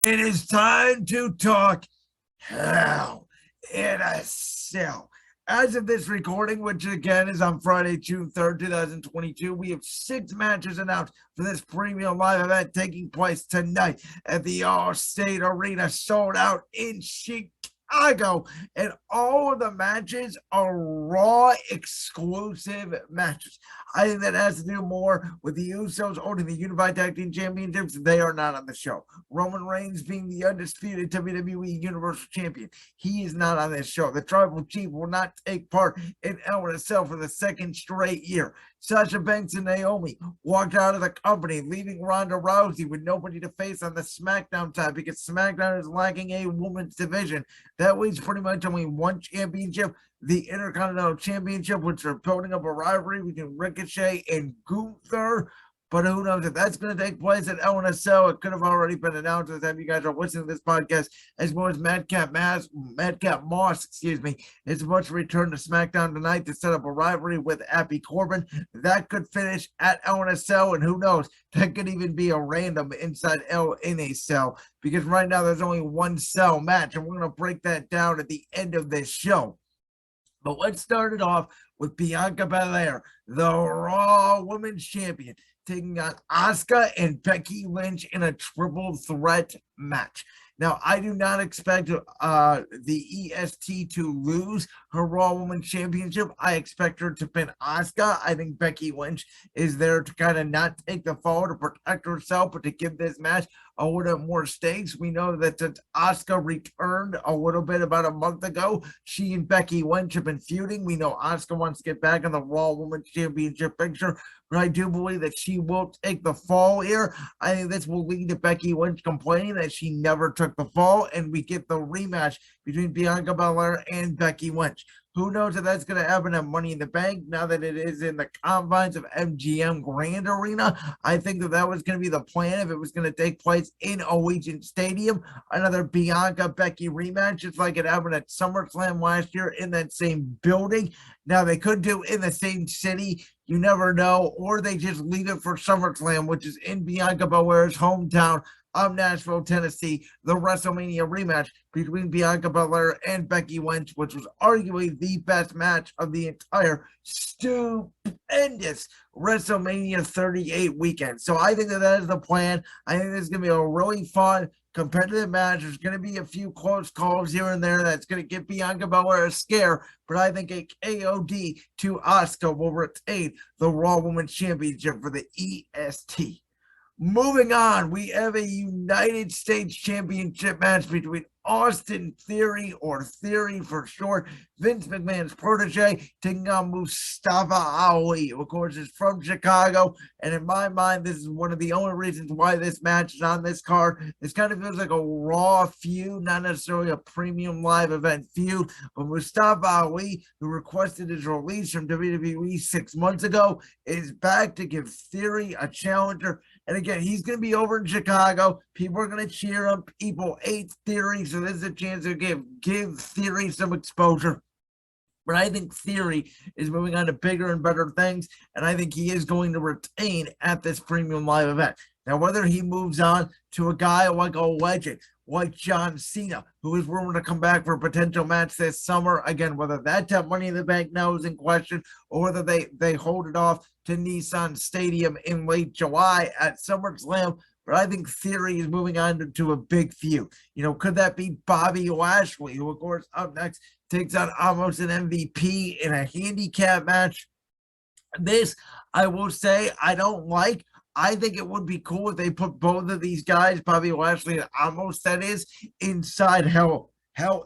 It is time to talk Hell in a Cell. As of this recording, which again is on Friday, June 3rd, 2022, we have 6 matches announced for this premium live event taking place tonight at the All-State Arena, sold out in Chicago, and all of the matches are Raw exclusive matches. I think that has to do more with the Usos owning the Unified Tag Team Championships. They are not on the show. Roman Reigns being the undisputed WWE Universal Champion, he is not on this show. The Tribal Chief will not take part in Hell in a Cell for the second straight year. Sasha Banks and Naomi walked out of the company, leaving Ronda Rousey with nobody to face on the SmackDown side because SmackDown is lacking a women's division. That leaves pretty much only one championship, the Intercontinental Championship, which are building up a rivalry between Ricochet and Gunther. But who knows if that's going to take place at Hell in a Cell? It could have already been announced by the time you guys are listening to this podcast, as well as Madcap Moss, is supposed to return to SmackDown tonight to set up a rivalry with Happy Corbin. That could finish at Hell in a Cell, and who knows, that could even be a random inside Hell in a Cell, because right now there's only one cell match, and we're going to break that down at the end of this show. But let's start it off with Bianca Belair, the Raw Women's Champion, taking on Asuka and Becky Lynch in a triple threat match. Now, I do not expect the EST to lose her Raw Women's Championship. I expect her to pin Asuka. I think Becky Lynch is there to kind of not take the fall, to protect herself, but to give this match a little bit more stakes. We know that since Asuka returned a little bit about a month ago, she and Becky Lynch have been feuding. We know Asuka wants to get back in the Raw Women's Championship picture, but I do believe that she will take the fall here. I think this will lead to Becky Lynch complaining that she never took the fall, and we get the rematch between Bianca Belair and Becky Lynch. Who knows if that's going to happen at Money in the Bank now that it is in the confines of MGM Grand Arena? I think that was going to be the plan if it was going to take place in Allegiant Stadium. Another Bianca-Becky rematch, just like it happened at SummerSlam last year in that same building. Now, they could do in the same city. You never know. Or they just leave it for SummerSlam, which is in Bianca Belair's hometown of Nashville, Tennessee, the WrestleMania rematch between Bianca Belair and Becky Lynch, which was arguably the best match of the entire stupendous WrestleMania 38 weekend. So I think that is the plan. I think this is going to be a really fun, competitive match. There's going to be a few close calls here and there that's going to give Bianca Belair a scare, but I think a KOD to Asuka will retain the Raw Women's Championship for the EST. Moving on, we have a United States Championship match between Austin Theory, or Theory for short, Vince McMahon's protege, taking on Mustafa Ali, who of course is from Chicago, and in my mind, this is one of the only reasons why this match is on this card. This kind of feels like a Raw feud, not necessarily a premium live event feud, but Mustafa Ali, who requested his release from WWE 6 months ago, is back to give Theory a challenger. And again, he's going to be over in Chicago. People are going to cheer him. People hate Theory, so this is a chance to give Theory some exposure. But I think Theory is moving on to bigger and better things, and I think he is going to retain at this premium live event. Now, whether he moves on to a guy like a legend, like John Cena, who is rumored to come back for a potential match this summer, again, whether that's at Money in the Bank now is in question, or whether they hold it off to Nissan Stadium in late July at SummerSlam. But I think Theory is moving on to a big feud. You know, could that be Bobby Lashley, who, of course, up next takes on almost an MVP in a handicap match? This, I will say, I don't like. I think it would be cool if they put both of these guys, Bobby Lashley and Amos, that is, inside Hell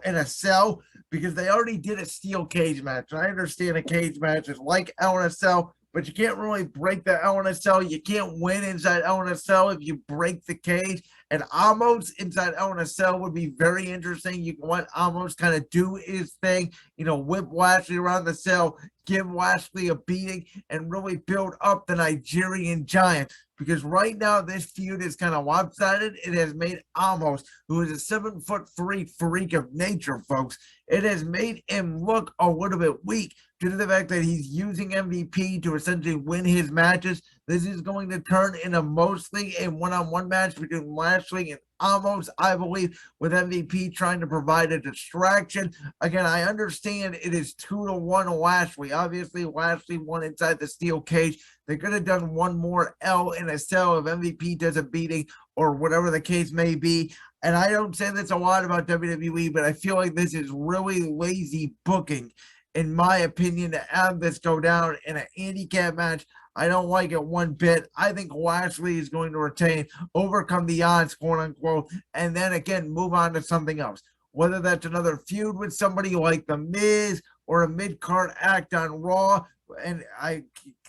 in a Cell, because they already did a steel cage match. I understand a cage match is like Hell in a Cell, but you can't really break the Hell in a Cell. You can't win inside Hell in a Cell if you break the cage. And Amos inside Hell in a Cell would be very interesting. You can let Amos kind of do his thing, you know, whip Lashley around the cell, give Lashley a beating, and really build up the Nigerian Giant. Because right now, this feud is kind of lopsided. It has made Amos, who is a 7'3" freak of nature, folks, it has made him look a little bit weak due to the fact that he's using MVP to essentially win his matches. This is going to turn into mostly a one-on-one match between Lashley and almost, I believe, with MVP trying to provide a distraction. Again, I understand it is 2-1 Lashley. Obviously, Lashley won inside the steel cage. They could have done one more L in a cell if MVP does a beating or whatever the case may be. And I don't say this a lot about WWE, but I feel like this is really lazy booking, in my opinion, to have this go down in an handicap match. I don't like it one bit. I think Lashley is going to retain, overcome the odds, quote unquote, and then again move on to something else. Whether that's another feud with somebody like The Miz or a mid-card act on Raw. And I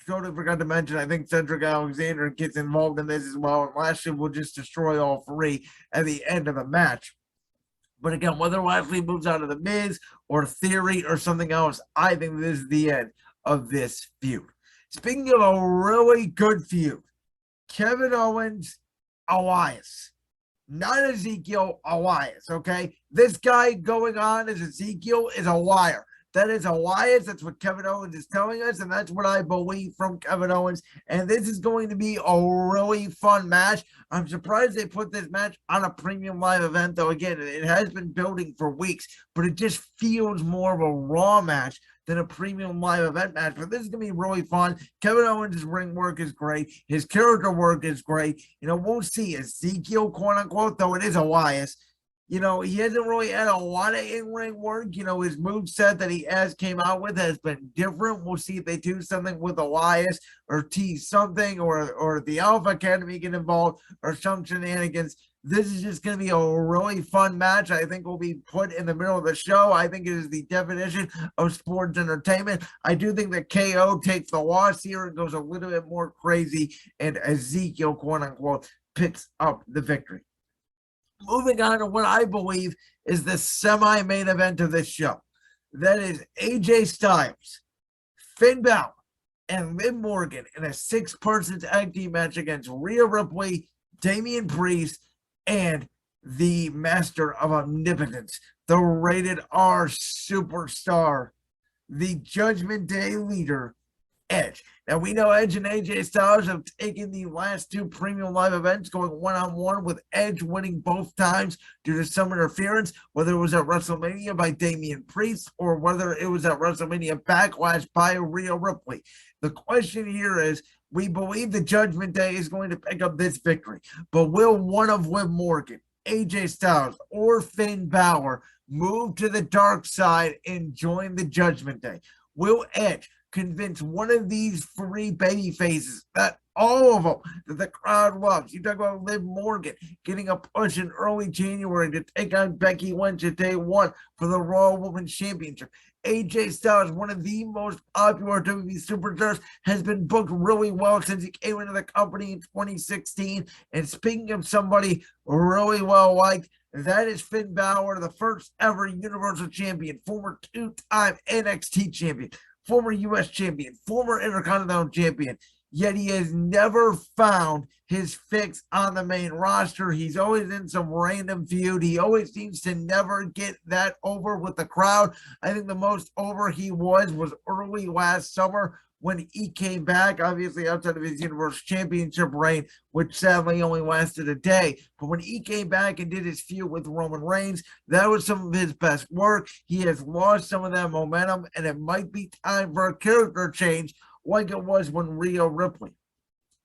totally forgot to mention, I think Cedric Alexander gets involved in this as well, and Lashley will just destroy all three at the end of the match. But again, whether Lashley moves out of The Miz or Theory or something else, I think this is the end of this feud. Speaking of a really good feud, Kevin Owens, Elias. Not Ezekiel, Elias, okay? This guy going on as Ezekiel is a liar. That is Elias. That's what Kevin Owens is telling us, and that's what I believe from Kevin Owens. And this is going to be a really fun match. I'm surprised they put this match on a premium live event, though. Again, it has been building for weeks, but it just feels more of a Raw match than a premium live event match. But this is going to be really fun. Kevin Owens' ring work is great. His character work is great. You know, we'll see Ezekiel, quote unquote, though it is Elias. You know, he hasn't really had a lot of in-ring work. You know, his moveset that he has came out with has been different. We'll see if they do something with Elias or tease something, or the Alpha Academy get involved or some shenanigans. This is just going to be a really fun match. I think will be put in the middle of the show. I think it is the definition of sports entertainment. I do think that KO takes the loss here and goes a little bit more crazy, and Ezekiel, quote unquote, picks up the victory. Moving on to what I believe is the semi-main event of this show. That is AJ Styles, Finn Bauer, and Liv Morgan in a 6-person tag team match against Rio Ripley, Damian Priest, and the Master of Omnipotence, the rated R superstar, the Judgment Day leader, Edge. Now, we know Edge and AJ Styles have taken the last 2 premium live events going one-on-one, with Edge winning both times due to some interference, whether it was at WrestleMania by Damian Priest or whether it was at WrestleMania Backlash by Rio Ripley. The question here is, we believe the Judgment Day is going to pick up this victory, but will one of Liv Morgan, AJ Styles, or Finn Bauer move to the dark side and join the Judgment Day? Will Edge convince one of these 3 baby faces, that all of them that the crowd loves? You talk about Liv Morgan getting a push in early January to take on Becky Lynch at day 1 for the Raw Women's Championship. AJ Styles, one of the most popular WWE superstars, has been booked really well since he came into the company in 2016. And speaking of somebody really well liked, that is Finn Bauer, the first ever Universal Champion, former 2-time NXT champion, former U.S. champion, former Intercontinental champion, yet he has never found his fix on the main roster. He's always in some random feud. He always seems to never get that over with the crowd. I think the most over he was early last summer when he came back, obviously outside of his Universal Championship reign, which sadly only lasted a day. But when he came back and did his feud with Roman Reigns, that was some of his best work. He has lost some of that momentum, and it might be time for a character change like it was when Rio Ripley.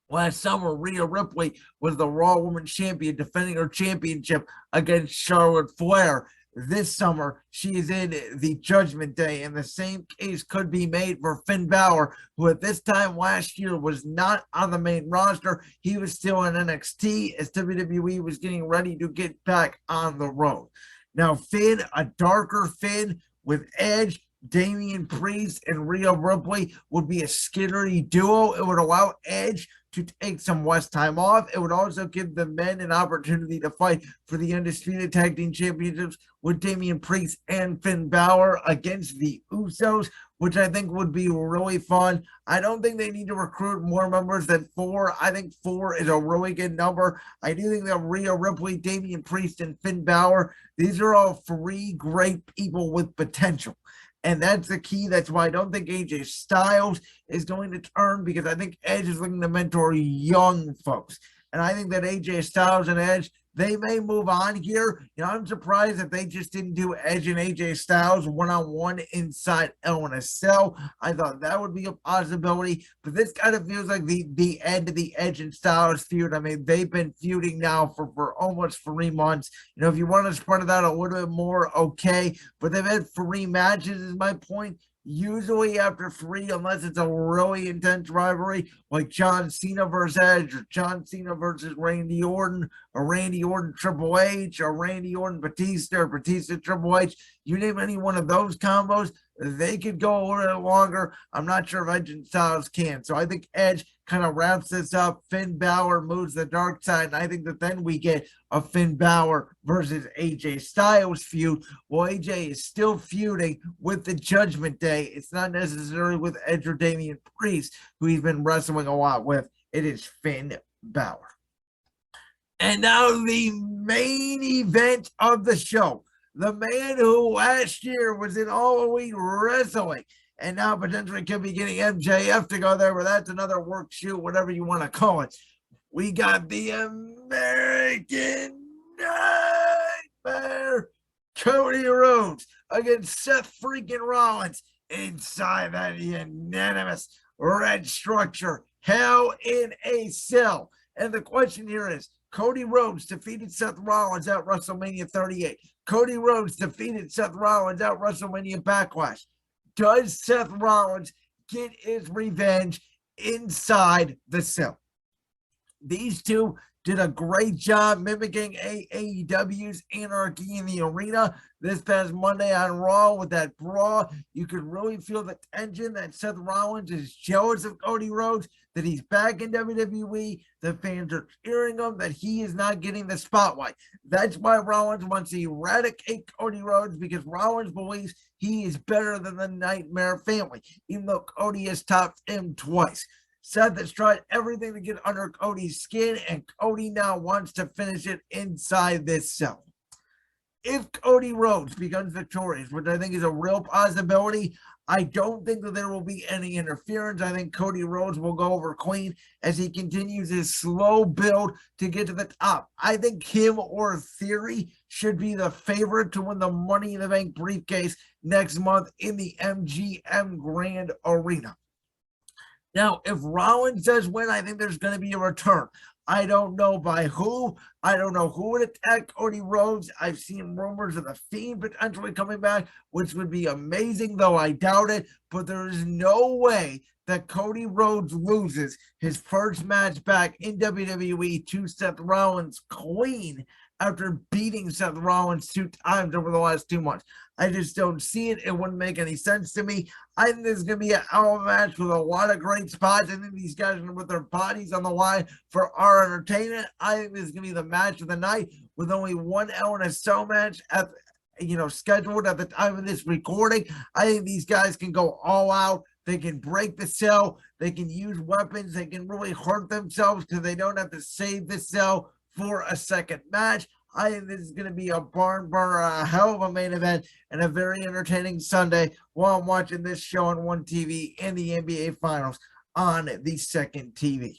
Last summer, Rio Ripley was the Raw Women's Champion, defending her championship against Charlotte Flair. This summer, she is in the Judgment Day, and the same case could be made for Finn Bauer, who at this time last year was not on the main roster. He was still in NXT as WWE was getting ready to get back on the road. Now, Finn, a darker Finn with Edge, Damian Priest, and Rio Ripley would be a skittery duo. It would allow Edge to take some West time off. It would also give the men an opportunity to fight for the Undisputed Tag Team Championships with Damian Priest and Finn Bauer against the Usos, which I think would be really fun. I don't think they need to recruit more members than 4. I think 4 is a really good number. I do think that Rio Ripley, Damian Priest, and Finn Bauer, these are all 3 great people with potential. And that's the key. That's why I don't think AJ Styles is going to turn, because I think Edge is looking to mentor young folks. And I think that AJ Styles and Edge they may move on here. I'm surprised that they just didn't do Edge and AJ Styles one-on-one inside Hell in a Cell. I thought that would be a possibility, but this kind of feels like the end of the Edge and Styles feud. I mean, they've been feuding now for almost 3 months. If you want to spread it out a little bit more, okay, but they've had 3 matches is my point. Usually after 3, unless it's a really intense rivalry like John Cena versus Edge, or John Cena versus Randy Orton, or Randy Orton Triple H, or Randy Orton Batista, or Batista Triple H, you name any one of those combos, they could go a little longer. I'm not sure if Edge and Styles can. So I think Edge kind of wraps this up. Finn Bauer moves the dark side, and I think that then we get a Finn Bauer versus AJ Styles feud. Well, AJ is still feuding with the Judgment Day. It's not necessarily with Edge or Damian Priest, who he's been wrestling a lot with. It is Finn Bauer. And now the main event of the show. The man who last year was in All Elite Wrestling and now potentially could be getting MJF to go there, but that's another work shoot, whatever you want to call it. We got the American Nightmare, Cody Rhodes, against Seth freaking Rollins inside that unanimous red structure, Hell in a Cell. And the question here is, Cody Rhodes defeated Seth Rollins at WrestleMania 38. Cody Rhodes defeated Seth Rollins at WrestleMania Backlash. Does Seth Rollins get his revenge inside the cell? These two did a great job mimicking AEW's Anarchy in the Arena this past Monday on Raw with that brawl. You could really feel the tension that Seth Rollins is jealous of Cody Rhodes, that he's back in WWE, the fans are cheering him, that he is not getting the spotlight. That's why Rollins wants to eradicate Cody Rhodes, because Rollins believes he is better than the Nightmare family, even though Cody has topped him twice. Seth has tried everything to get under Cody's skin, and Cody now wants to finish it inside this cell. If Cody Rhodes becomes victorious, which I think is a real possibility, I don't think that there will be any interference. I think Cody Rhodes will go over clean as he continues his slow build to get to the top. I think him or Theory should be the favorite to win the Money in the Bank briefcase next month in the MGM Grand Arena. Now, if Rollins does win, I think there's going to be a return. I don't know by who. I don't know who would attack Cody Rhodes. I've seen rumors of the Fiend potentially coming back, which would be amazing, though I doubt it. But there is no way that Cody Rhodes loses his first match back in WWE to Seth Rollins clean after beating Seth Rollins 2 times over the last 2 months. I just don't see it. It wouldn't make any sense to me. I think this is going to be an hour match with a lot of great spots. I think these guys are going to put their bodies on the line for our entertainment. I think this is going to be the match of the night with only 1 Hell in a Cell match scheduled at the time of this recording. I think these guys can go all out. They can break the cell. They can use weapons. They can really hurt themselves because they don't have to save the cell for a second match. I think this is going to be a barn burner, a hell of a main event, and a very entertaining Sunday while I'm watching this show on One TV and the NBA Finals on the second TV.